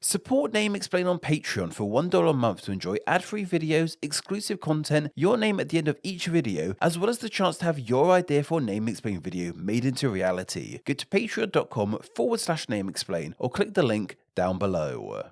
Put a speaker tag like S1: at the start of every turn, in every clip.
S1: Support Name Explain on Patreon for $1 a month to enjoy ad-free videos, exclusive content, your name at the end of each video, as well as the chance to have your idea for a Name Explain video made into reality. Go to patreon.com/Name Explain or click the link down below.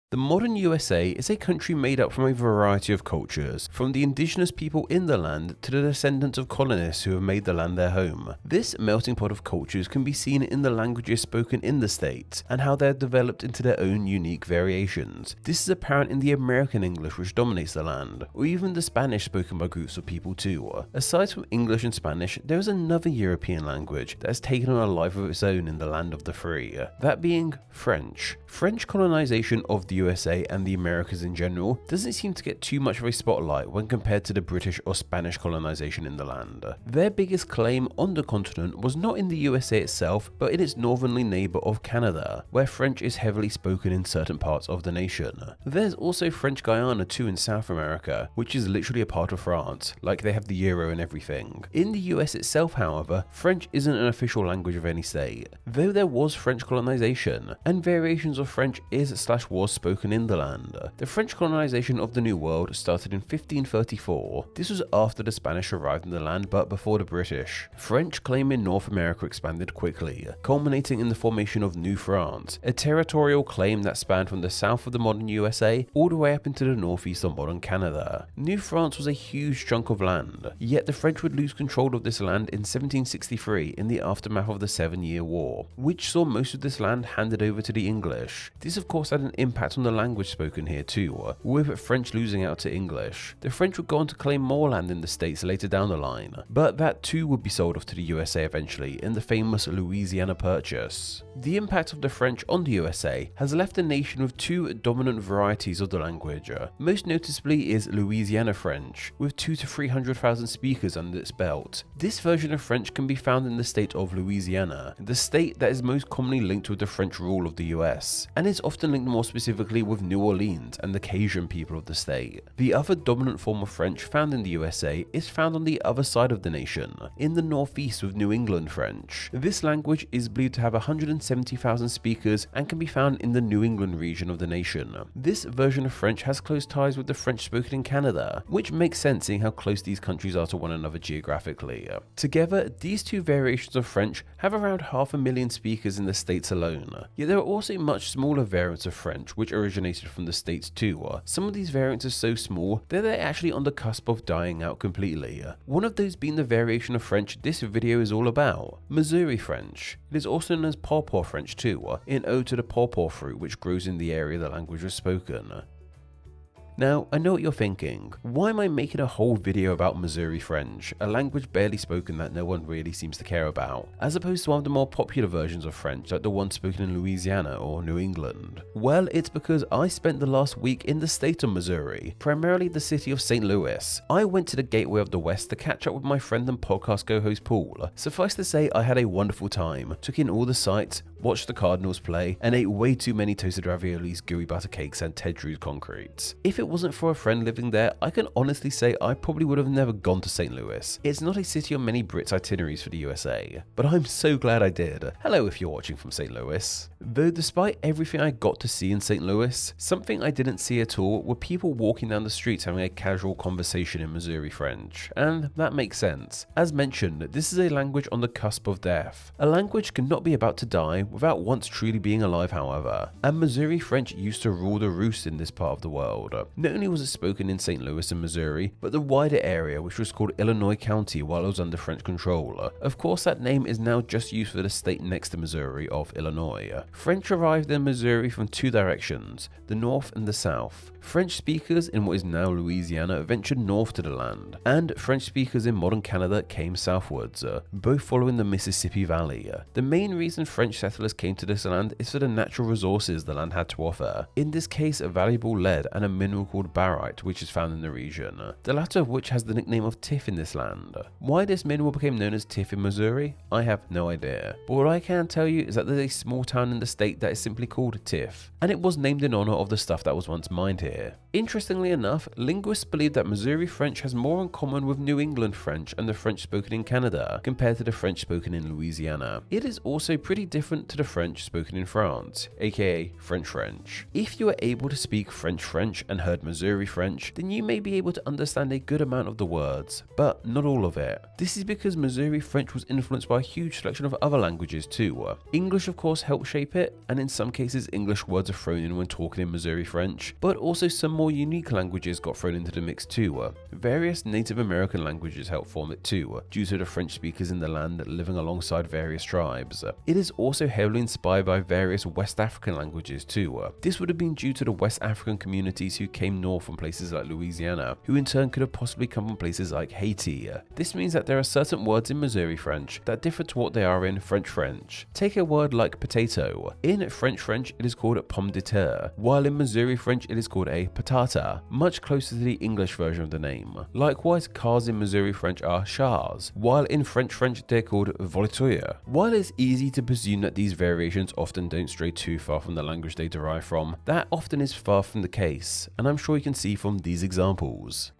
S1: The modern USA is a country made up from a variety of cultures, from the indigenous people in the land to the descendants of colonists who have made the land their home. This melting pot of cultures can be seen in the languages spoken in the states and how they have developed into their own unique variations. This is apparent in the American English which dominates the land, or even the Spanish spoken by groups of people too. Aside from English and Spanish, there is another European language that has taken on a life of its own in the land of the free, that being French. French colonization of the USA and the Americas in general doesn't seem to get too much of a spotlight when compared to the British or Spanish colonization in the land. Their biggest claim on the continent was not in the USA itself, but in its northerly neighbour of Canada, where French is heavily spoken in certain parts of the nation. There's also French Guiana too in South America, which is literally a part of France, like they have the euro and everything. In the US itself, however, French isn't an official language of any state, though there was French colonization, and variations of French is/was spoken in the land. The French colonization of the New World started in 1534. This was after the Spanish arrived in the land but before the British. French claim in North America expanded quickly, culminating in the formation of New France, a territorial claim that spanned from the south of the modern USA all the way up into the northeast of modern Canada. New France was a huge chunk of land, yet the French would lose control of this land in 1763 in the aftermath of the 7-Year War, which saw most of this land handed over to the English. This of course had an impact on the language spoken here too, with French losing out to English. The French would go on to claim more land in the States later down the line, but that too would be sold off to the USA eventually in the famous Louisiana Purchase. The impact of the French on the USA has left the nation with two dominant varieties of the language. Most noticeably is Louisiana French, with 200,000 to 300,000 speakers under its belt. This version of French can be found in the state of Louisiana, the state that is most commonly linked with the French rule of the US, and is often linked more specifically with New Orleans and the Cajun people of the state. The other dominant form of French found in the USA is found on the other side of the nation, in the northeast with New England French. This language is believed to have 170,000 speakers and can be found in the New England region of the nation. This version of French has close ties with the French spoken in Canada, which makes sense seeing how close these countries are to one another geographically. Together, these two variations of French have around 500,000 speakers in the States alone, yet there are also much smaller variants of French which originated from the States too. Some of these variants are so small that they're actually on the cusp of dying out completely. One of those being the variation of French this video is all about, Missouri French. It is also known as Pawpaw French too, in ode to the pawpaw fruit which grows in the area the language was spoken. Now, I know what you're thinking, why am I making a whole video about Missouri French, a language barely spoken that no one really seems to care about, as opposed to one of the more popular versions of French like the one spoken in Louisiana or New England? Well, it's because I spent the last week in the state of Missouri, primarily the city of St. Louis. I went to the Gateway of the West to catch up with my friend and podcast co-host Paul. Suffice to say, I had a wonderful time, took in all the sights, watched the Cardinals play, and ate way too many toasted raviolis, gooey butter cakes, and Ted Drew's concretes. If it wasn't for a friend living there, I can honestly say I probably would have never gone to St. Louis. It's not a city on many Brits' itineraries for the USA, but I'm so glad I did. Hello if you're watching from St. Louis. Though despite everything I got to see in St. Louis, something I didn't see at all were people walking down the streets having a casual conversation in Missouri French, and that makes sense. As mentioned, this is a language on the cusp of death. A language cannot be about to die without once truly being alive, however, and Missouri French used to rule the roost in this part of the world. Not only was it spoken in St. Louis and Missouri, but the wider area which was called Illinois County while it was under French control. Of course, that name is now just used for the state next to Missouri of Illinois. French arrived in Missouri from two directions, the north and the south. French speakers in what is now Louisiana ventured north to the land, and French speakers in modern Canada came southwards, both following the Mississippi Valley. The main reason French settlers came to this land is for the natural resources the land had to offer, in this case a valuable lead and a mineral called barite which is found in the region, the latter of which has the nickname of Tiff in this land. Why this mineral became known as Tiff in Missouri, I have no idea, but what I can tell you is that there's a small town in the state that is simply called Tiff, and it was named in honor of the stuff that was once mined here. Interestingly enough, linguists believe that Missouri French has more in common with New England French and the French spoken in Canada compared to the French spoken in Louisiana. It is also pretty different equivalent to the French spoken in France, aka French. If you are able to speak French and heard Missouri French, then you may be able to understand a good amount of the words, but not all of it. This is because Missouri French was influenced by a huge selection of other languages too. English of course helped shape it, and in some cases English words are thrown in when talking in Missouri French, but also some more unique languages got thrown into the mix too. Various Native American languages helped form it too, due to the French speakers in the land living alongside various tribes. It is also heavily inspired by various West African languages too. This would have been due to the West African communities who came north from places like Louisiana, who in turn could have possibly come from places like Haiti. This means that there are certain words in Missouri French that differ to what they are in French. Take a word like potato. In French it is called pomme de terre, while in Missouri French it is called a patata, much closer to the English version of the name. Likewise, cars in Missouri French are chars, while in French they're called voitures. While it's easy to presume that these variations often don't stray too far from the language they derive from, that often is far from the case, and I'm sure you can see from these examples.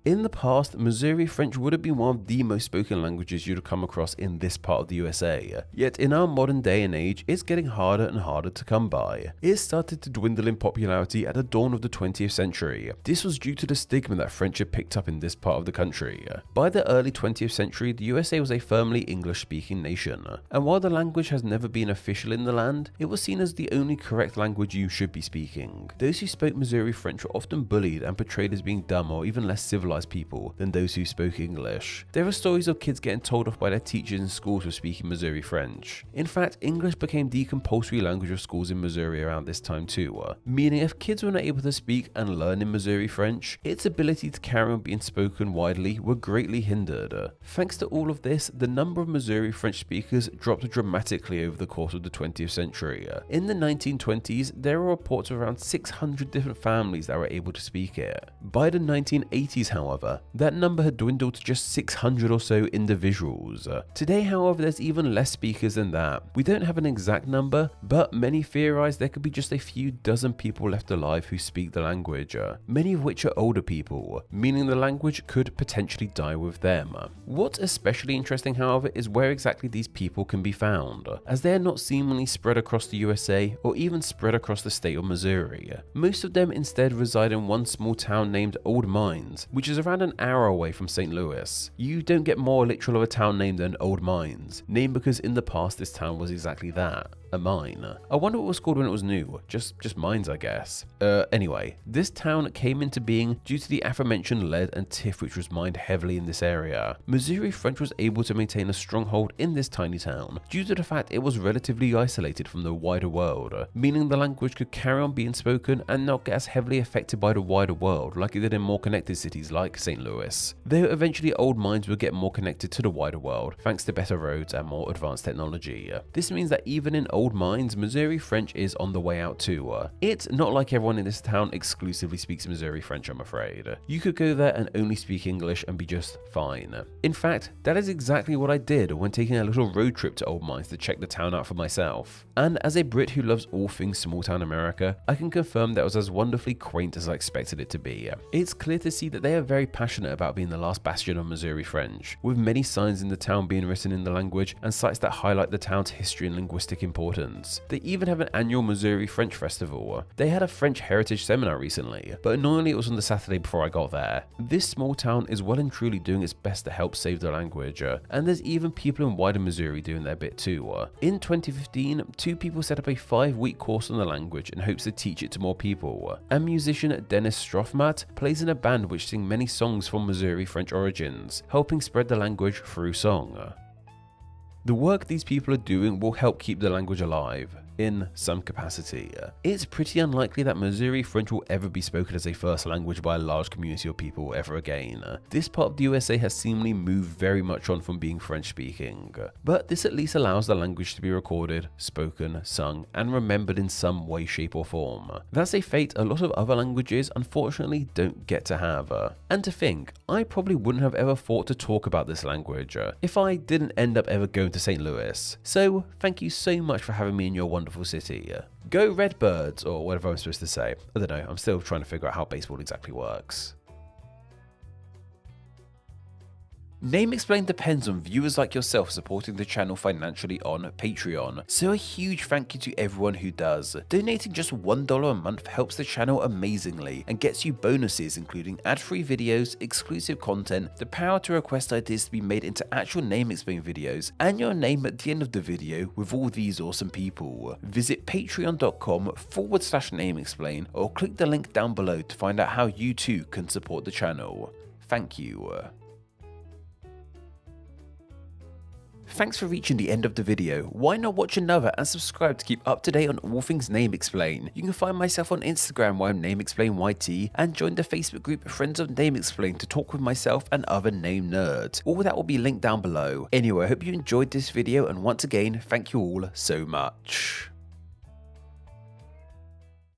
S1: In the past, Missouri French would have been one of the most spoken languages you'd have come across in this part of the USA, yet in our modern day and age, it's getting harder and harder to come by. It started to dwindle in popularity at the dawn of the 20th century. This was due to the stigma that French had picked up in this part of the country. By the early 20th century, the USA was a firmly English-speaking nation, and while the language has never been official in the land, it was seen as the only correct language you should be speaking. Those who spoke Missouri French were often bullied and portrayed as being dumb or even less civilized people than those who spoke English. There are stories of kids getting told off by their teachers in schools for speaking Missouri French. In fact, English became the compulsory language of schools in Missouri around this time too, meaning if kids were not able to speak and learn in Missouri French, its ability to carry on being spoken widely were greatly hindered. Thanks to all of this, the number of Missouri French speakers dropped dramatically over the course of the 20th century. In the 1920s, there were reports of around 600 different families that were able to speak it. By the 1980s, however, that number had dwindled to just 600 or so individuals. Today, however, there's even less speakers than that. We don't have an exact number, but many theorize there could be just a few dozen people left alive who speak the language, many of which are older people, meaning the language could potentially die with them. What's especially interesting, however, is where exactly these people can be found, as they are not seemingly spread across the USA or even spread across the state of Missouri. Most of them instead reside in one small town named Old Mines, which is around an hour away from St. Louis. You don't get more literal of a town name than Old Mines, named because in the past this town was exactly that. A mine. I wonder what it was called when it was new. Just mines, I guess. Anyway, this town came into being due to the aforementioned lead and tiff which was mined heavily in this area. Missouri French was able to maintain a stronghold in this tiny town due to the fact it was relatively isolated from the wider world, meaning the language could carry on being spoken and not get as heavily affected by the wider world like it did in more connected cities like St. Louis. Though eventually Old Mines would get more connected to the wider world thanks to better roads and more advanced technology. This means that even in Old Mines, Missouri French is on the way out too. It's not like everyone in this town exclusively speaks Missouri French, I'm afraid. You could go there and only speak English and be just fine. In fact, that is exactly what I did when taking a little road trip to Old Mines to check the town out for myself. And as a Brit who loves all things small town America, I can confirm that it was as wonderfully quaint as I expected it to be. It's clear to see that they are very passionate about being the last bastion of Missouri French, with many signs in the town being written in the language and sites that highlight the town's history and linguistic importance. They even have an annual Missouri French festival. They had a French heritage seminar recently, but annoyingly it was on the Saturday before I got there. This small town is well and truly doing its best to help save the language, and there's even people in wider Missouri doing their bit too. In 2015, two people set up a 5-week course on the language in hopes to teach it to more people, and musician Dennis Strothmat plays in a band which sing many songs from Missouri French origins, helping spread the language through song. The work these people are doing will help keep the language alive, in some capacity. It's pretty unlikely that Missouri French will ever be spoken as a first language by a large community of people ever again. This part of the USA has seemingly moved very much on from being French speaking, but this at least allows the language to be recorded, spoken, sung, and remembered in some way, shape or form. That's a fate a lot of other languages unfortunately don't get to have. And to think, I probably wouldn't have ever thought to talk about this language if I didn't end up ever going to St. Louis. So thank you so much for having me in your wonderful city. Go Redbirds, or whatever I'm supposed to say. I don't know, I'm still trying to figure out how baseball exactly works. Name Explain depends on viewers like yourself supporting the channel financially on Patreon, so a huge thank you to everyone who does. Donating just $1 a month helps the channel amazingly and gets you bonuses including ad-free videos, exclusive content, the power to request ideas to be made into actual Name Explain videos, and your name at the end of the video with all these awesome people. Visit patreon.com/NameExplain or click the link down below to find out how you too can support the channel. Thank you. Thanks for reaching the end of the video. Why not watch another and subscribe to keep up to date on all things Name Explain. You can find myself on Instagram where I'm NameExplainYT and join the Facebook group Friends of Name Explain to talk with myself and other name nerds. All that will be linked down below. Anyway, I hope you enjoyed this video and once again, thank you all so much.